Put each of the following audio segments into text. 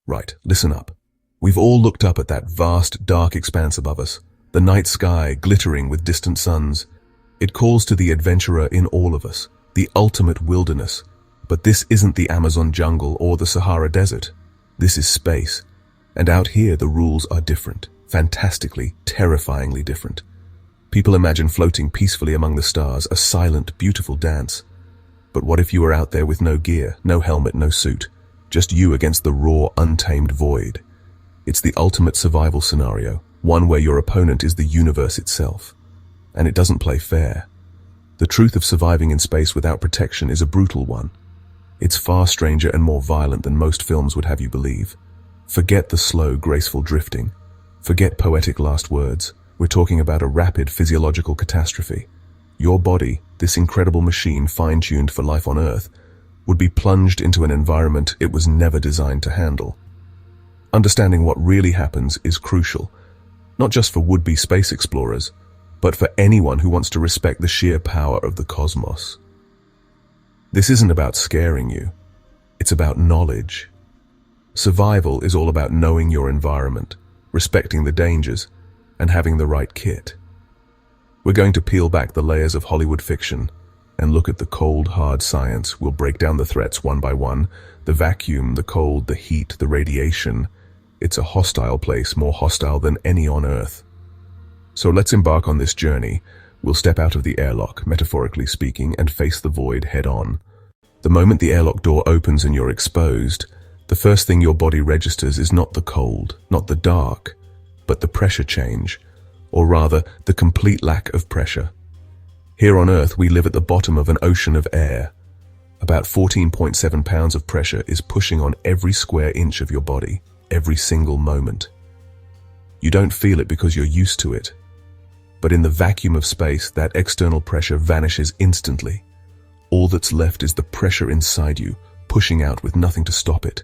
Right, listen up. We've all looked up at that vast, dark expanse above us, the night sky glittering with distant suns. It calls to the adventurer in all of us, the ultimate wilderness. But this isn't the Amazon jungle or the Sahara Desert. This is space. And out here the rules are different, fantastically, terrifyingly different. People imagine floating peacefully among the stars, a silent, beautiful dance. But what if you were out there with no gear, no helmet, no suit? Just you against the raw, untamed void. It's the ultimate survival scenario, one where your opponent is the universe itself. And it doesn't play fair. The truth of surviving in space without protection is a brutal one. It's far stranger and more violent than most films would have you believe. Forget the slow, graceful drifting. Forget poetic last words. We're talking about a rapid physiological catastrophe. Your body, this incredible machine fine-tuned for life on Earth, would be plunged into an environment it was never designed to handle. Understanding what really happens is crucial, not just for would-be space explorers, but for anyone who wants to respect the sheer power of the cosmos. This isn't about scaring you. It's about knowledge. Survival is all about knowing your environment, respecting the dangers, and having the right kit. We're going to peel back the layers of Hollywood fiction and look at the cold, hard science. We'll break down the threats one by one. The vacuum, the cold, the heat, the radiation. It's a hostile place, more hostile than any on Earth. So let's embark on this journey. We'll step out of the airlock, metaphorically speaking, and face the void head on. The moment the airlock door opens and you're exposed, the first thing your body registers is not the cold, not the dark, but the pressure change, or rather, the complete lack of pressure. Here on Earth, we live at the bottom of an ocean of air. About 14.7 pounds of pressure is pushing on every square inch of your body, every single moment. You don't feel it because you're used to it. But in the vacuum of space, that external pressure vanishes instantly. All that's left is the pressure inside you, pushing out with nothing to stop it.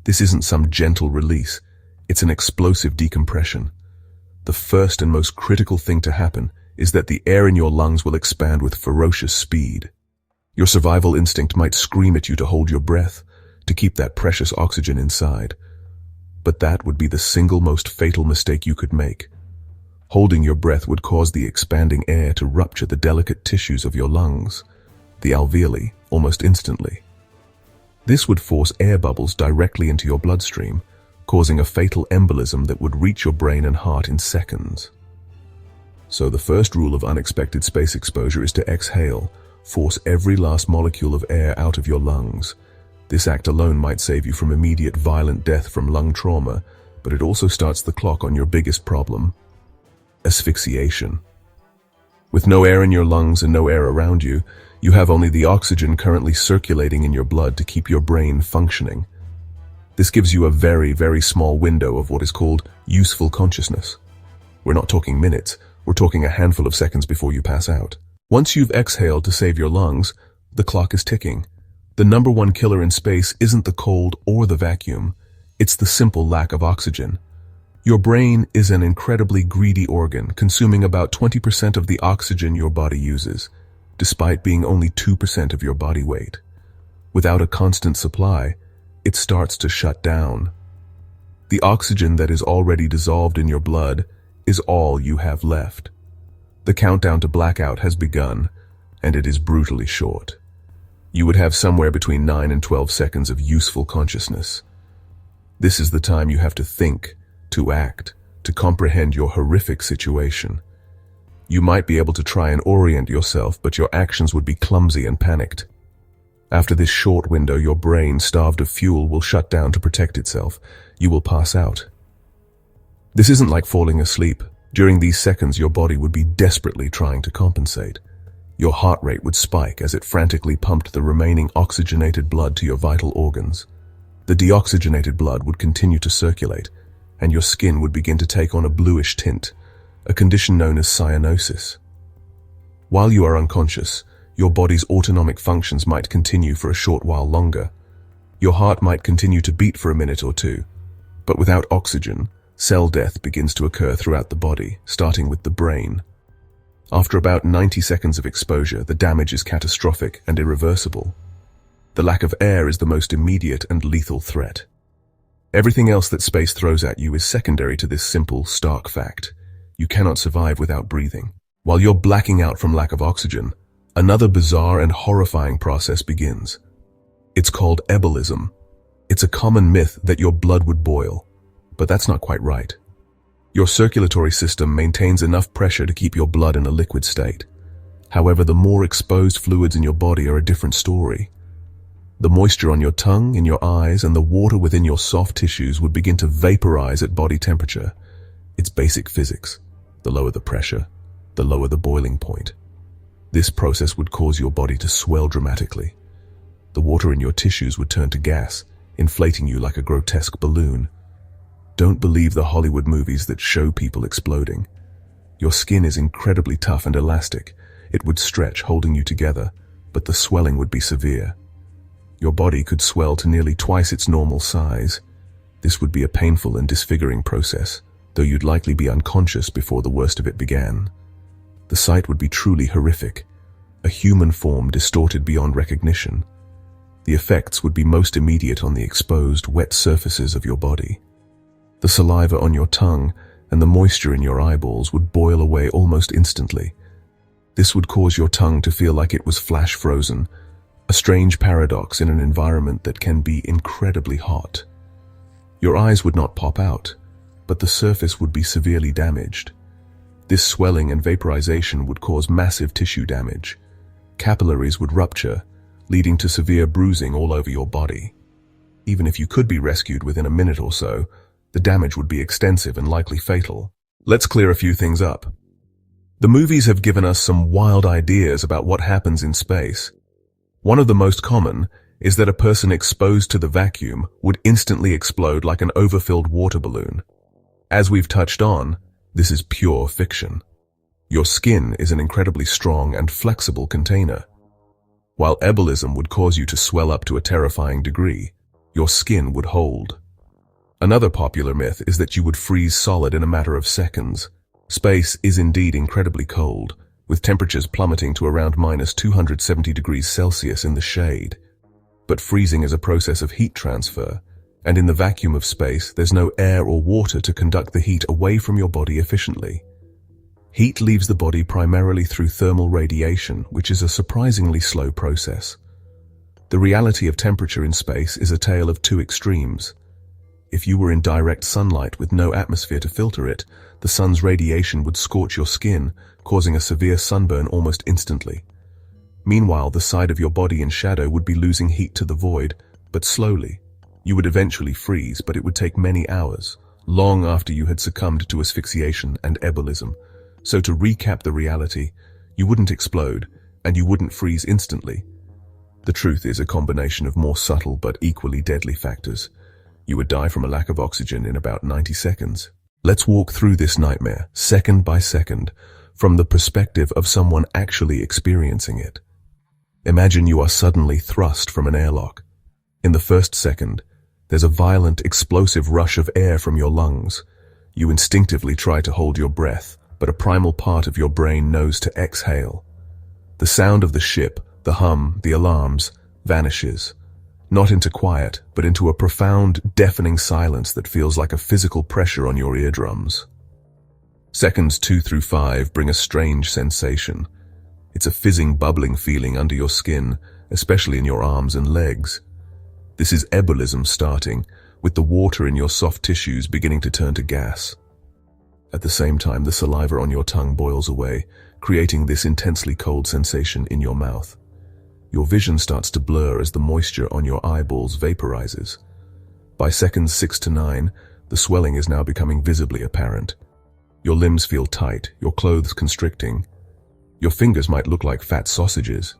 This isn't some gentle release. It's an explosive decompression. The first and most critical thing to happen is that the air in your lungs will expand with ferocious speed. Your survival instinct might scream at you to hold your breath, to keep that precious oxygen inside. But that would be the single most fatal mistake you could make. Holding your breath would cause the expanding air to rupture the delicate tissues of your lungs, the alveoli, almost instantly. This would force air bubbles directly into your bloodstream, causing a fatal embolism that would reach your brain and heart in seconds. So the first rule of unexpected space exposure is to exhale, force every last molecule of air out of your lungs. This act alone might save you from immediate violent death from lung trauma, but it also starts the clock on your biggest problem: asphyxiation. With no air in your lungs and no air around you, you have only the oxygen currently circulating in your blood to keep your brain functioning. This gives you a very, very small window of what is called useful consciousness. We're not talking minutes, we're talking a handful of seconds before you pass out. Once you've exhaled to save your lungs, the clock is ticking. The number one killer in space isn't the cold or the vacuum, it's the simple lack of oxygen. Your brain is an incredibly greedy organ, consuming about 20% of the oxygen your body uses, despite being only 2% of your body weight. Without a constant supply, it starts to shut down. The oxygen that is already dissolved in your blood is all you have left. The countdown to blackout has begun, and it is brutally short. You would have somewhere between 9 and 12 seconds of useful consciousness. This is the time you have to think, to act, to comprehend your horrific situation. You might be able to try and orient yourself, but your actions would be clumsy and panicked. After this short window, your brain, starved of fuel, will shut down to protect itself. You will pass out. This isn't like falling asleep. During these seconds, your body would be desperately trying to compensate. Your heart rate would spike as it frantically pumped the remaining oxygenated blood to your vital organs. The deoxygenated blood would continue to circulate, and your skin would begin to take on a bluish tint, a condition known as cyanosis. While you are unconscious, your body's autonomic functions might continue for a short while longer. Your heart might continue to beat for a minute or two, but without oxygen, cell death begins to occur throughout the body, starting with the brain. After about 90 seconds of exposure, the damage is catastrophic and irreversible. The lack of air is the most immediate and lethal threat. Everything else that space throws at you is secondary to this simple, stark fact. You cannot survive without breathing. While you're blacking out from lack of oxygen, another bizarre and horrifying process begins. It's called ebullism. It's a common myth that your blood would boil, but that's not quite right. Your circulatory system maintains enough pressure to keep your blood in a liquid state. However, the more exposed fluids in your body are a different story. The moisture on your tongue, in your eyes, and the water within your soft tissues would begin to vaporize at body temperature. It's basic physics. The lower the pressure, the lower the boiling point. This process would cause your body to swell dramatically. The water in your tissues would turn to gas, inflating you like a grotesque balloon. Don't believe the Hollywood movies that show people exploding. Your skin is incredibly tough and elastic. It would stretch, holding you together, but the swelling would be severe. Your body could swell to nearly twice its normal size. This would be a painful and disfiguring process, though you'd likely be unconscious before the worst of it began. The sight would be truly horrific, a human form distorted beyond recognition. The effects would be most immediate on the exposed, wet surfaces of your body. The saliva on your tongue and the moisture in your eyeballs would boil away almost instantly. This would cause your tongue to feel like it was flash frozen, a strange paradox in an environment that can be incredibly hot. Your eyes would not pop out, but the surface would be severely damaged. This swelling and vaporization would cause massive tissue damage. Capillaries would rupture, leading to severe bruising all over your body. Even if you could be rescued within a minute or so, the damage would be extensive and likely fatal. Let's clear a few things up. The movies have given us some wild ideas about what happens in space. One of the most common is that a person exposed to the vacuum would instantly explode like an overfilled water balloon. As we've touched on, this is pure fiction. Your skin is an incredibly strong and flexible container. While ebullism would cause you to swell up to a terrifying degree, your skin would hold. Another popular myth is that you would freeze solid in a matter of seconds. Space is indeed incredibly cold, with temperatures plummeting to around -270 degrees Celsius in the shade. But freezing is a process of heat transfer, and in the vacuum of space, there's no air or water to conduct the heat away from your body efficiently. Heat leaves the body primarily through thermal radiation, which is a surprisingly slow process. The reality of temperature in space is a tale of two extremes. If you were in direct sunlight with no atmosphere to filter it, the sun's radiation would scorch your skin, causing a severe sunburn almost instantly. Meanwhile, the side of your body in shadow would be losing heat to the void, but slowly. You would eventually freeze, but it would take many hours, long after you had succumbed to asphyxiation and ebullism. So to recap the reality, you wouldn't explode, and you wouldn't freeze instantly. The truth is a combination of more subtle but equally deadly factors. You would die from a lack of oxygen in about 90 seconds. Let's walk through this nightmare, second by second, from the perspective of someone actually experiencing it. Imagine you are suddenly thrust from an airlock. In the first second, there's a violent, explosive rush of air from your lungs. You instinctively try to hold your breath, but a primal part of your brain knows to exhale. The sound of the ship, the hum, the alarms, vanishes. Not into quiet, but into a profound, deafening silence that feels like a physical pressure on your eardrums. Seconds 2 through 5 bring a strange sensation. It's a fizzing, bubbling feeling under your skin, especially in your arms and legs. This is ebullism starting, with the water in your soft tissues beginning to turn to gas. At the same time, the saliva on your tongue boils away, creating this intensely cold sensation in your mouth. Your vision starts to blur as the moisture on your eyeballs vaporizes. By seconds 6 to 9, the swelling is now becoming visibly apparent. Your limbs feel tight, your clothes constricting. Your fingers might look like fat sausages.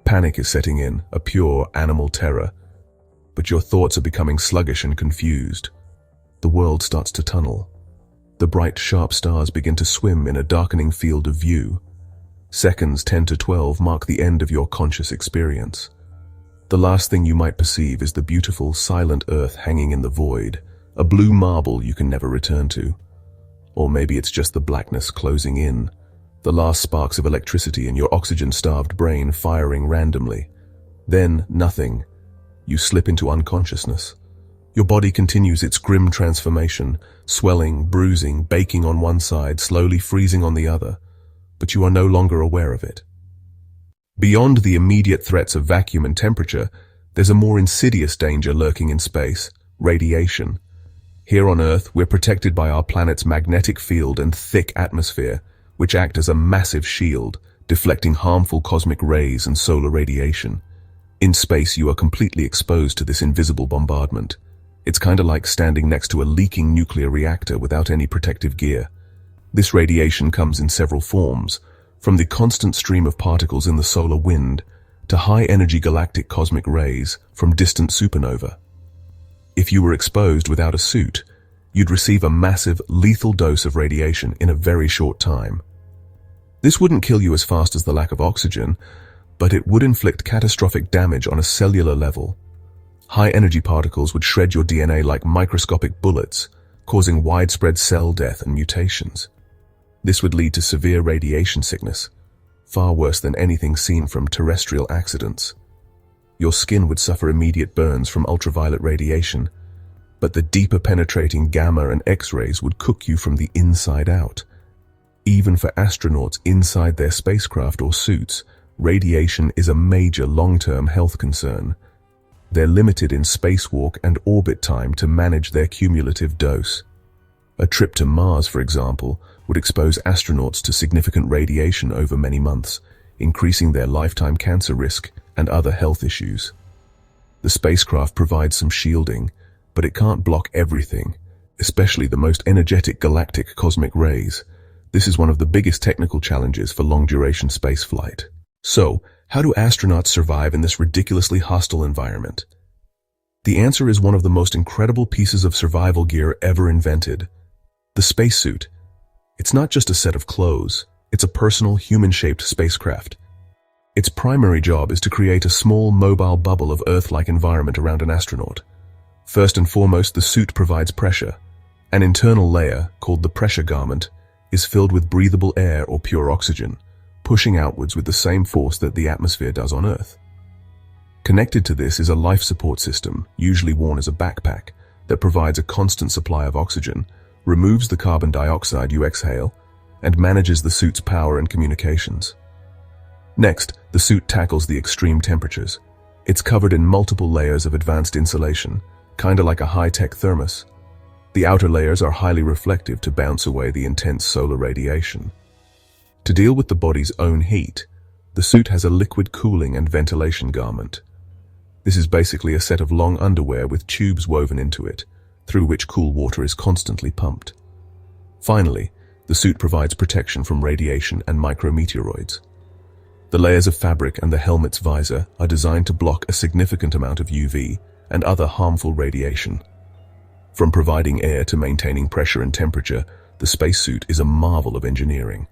Panic is setting in, a pure animal terror. But your thoughts are becoming sluggish and confused. The world starts to tunnel. The bright, sharp stars begin to swim in a darkening field of view. Seconds 10 to 12 mark the end of your conscious experience. The last thing you might perceive is the beautiful, silent earth hanging in the void, a blue marble you can never return to. Or maybe it's just the blackness closing in, the last sparks of electricity in your oxygen-starved brain firing randomly. Then, nothing. You slip into unconsciousness. Your body continues its grim transformation, swelling, bruising, baking on one side, slowly freezing on the other, but you are no longer aware of it. Beyond the immediate threats of vacuum and temperature, there's a more insidious danger lurking in space: radiation. Here on Earth, we're protected by our planet's magnetic field and thick atmosphere, which act as a massive shield, deflecting harmful cosmic rays and solar radiation. In space, you are completely exposed to this invisible bombardment. It's kinda like standing next to a leaking nuclear reactor without any protective gear. This radiation comes in several forms, from the constant stream of particles in the solar wind to high-energy galactic cosmic rays from distant supernova. If you were exposed without a suit, you'd receive a massive, lethal dose of radiation in a very short time. This wouldn't kill you as fast as the lack of oxygen, but it would inflict catastrophic damage on a cellular level. High-energy particles would shred your DNA like microscopic bullets, causing widespread cell death and mutations. This would lead to severe radiation sickness, far worse than anything seen from terrestrial accidents. Your skin would suffer immediate burns from ultraviolet radiation, but the deeper penetrating gamma and X-rays would cook you from the inside out. Even for astronauts inside their spacecraft or suits, radiation is a major long-term health concern. They're limited in spacewalk and orbit time to manage their cumulative dose. A trip to Mars, for example, would expose astronauts to significant radiation over many months, increasing their lifetime cancer risk and other health issues. The spacecraft provides some shielding, but it can't block everything, especially the most energetic galactic cosmic rays. This is one of the biggest technical challenges for long-duration spaceflight. So, how do astronauts survive in this ridiculously hostile environment? The answer is one of the most incredible pieces of survival gear ever invented: the spacesuit. It's not just a set of clothes, it's a personal, human-shaped spacecraft. Its primary job is to create a small, mobile bubble of Earth-like environment around an astronaut. First and foremost, the suit provides pressure. An internal layer, called the pressure garment, is filled with breathable air or pure oxygen, pushing outwards with the same force that the atmosphere does on Earth. Connected to this is a life support system, usually worn as a backpack, that provides a constant supply of oxygen, removes the carbon dioxide you exhale, and manages the suit's power and communications. Next, the suit tackles the extreme temperatures. It's covered in multiple layers of advanced insulation, kinda like a high-tech thermos. The outer layers are highly reflective to bounce away the intense solar radiation. To deal with the body's own heat, the suit has a liquid cooling and ventilation garment. This is basically a set of long underwear with tubes woven into it, through which cool water is constantly pumped. Finally, the suit provides protection from radiation and micrometeoroids. The layers of fabric and the helmet's visor are designed to block a significant amount of UV and other harmful radiation. From providing air to maintaining pressure and temperature, the spacesuit is a marvel of engineering,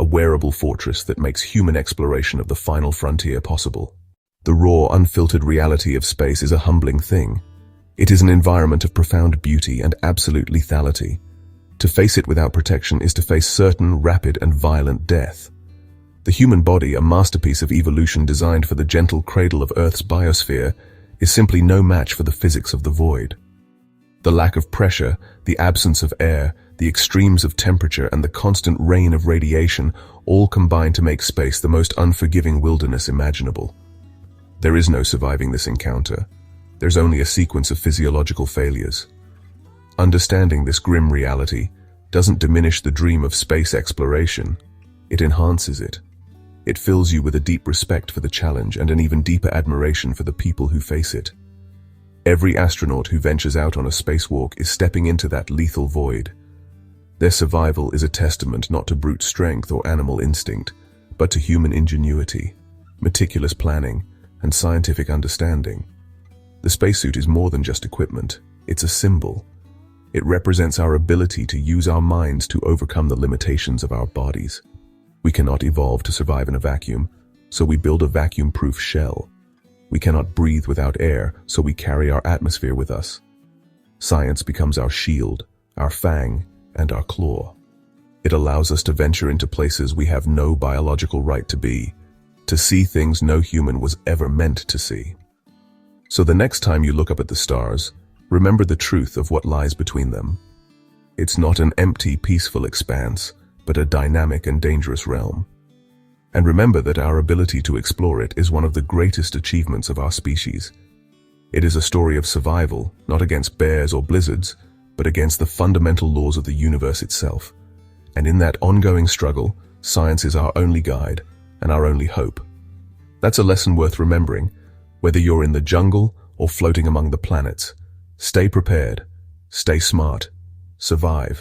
a wearable fortress that makes human exploration of the final frontier possible. The raw, unfiltered reality of space is a humbling thing. It is an environment of profound beauty and absolute lethality. To face it without protection is to face certain, rapid, and violent death. The human body, a masterpiece of evolution designed for the gentle cradle of Earth's biosphere, is simply no match for the physics of the void. The lack of pressure, the absence of air, the extremes of temperature, and the constant rain of radiation all combine to make space the most unforgiving wilderness imaginable. There is no surviving this encounter. There's only a sequence of physiological failures. Understanding this grim reality doesn't diminish the dream of space exploration. It enhances it. It fills you with a deep respect for the challenge and an even deeper admiration for the people who face it. Every astronaut who ventures out on a spacewalk is stepping into that lethal void. Their survival is a testament not to brute strength or animal instinct, but to human ingenuity, meticulous planning, and scientific understanding. The spacesuit is more than just equipment. It's a symbol. It represents our ability to use our minds to overcome the limitations of our bodies. We cannot evolve to survive in a vacuum, so we build a vacuum-proof shell. We cannot breathe without air, so we carry our atmosphere with us. Science becomes our shield, our fang, and our claw. It allows us to venture into places we have no biological right to be, to see things no human was ever meant to see. So the next time you look up at the stars, remember the truth of what lies between them. It's not an empty, peaceful expanse, but a dynamic and dangerous realm. And remember that our ability to explore it is one of the greatest achievements of our species. It is a story of survival, not against bears or blizzards, but against the fundamental laws of the universe itself. And in that ongoing struggle, science is our only guide and our only hope. That's a lesson worth remembering, whether you're in the jungle or floating among the planets. Stay prepared, stay smart, survive,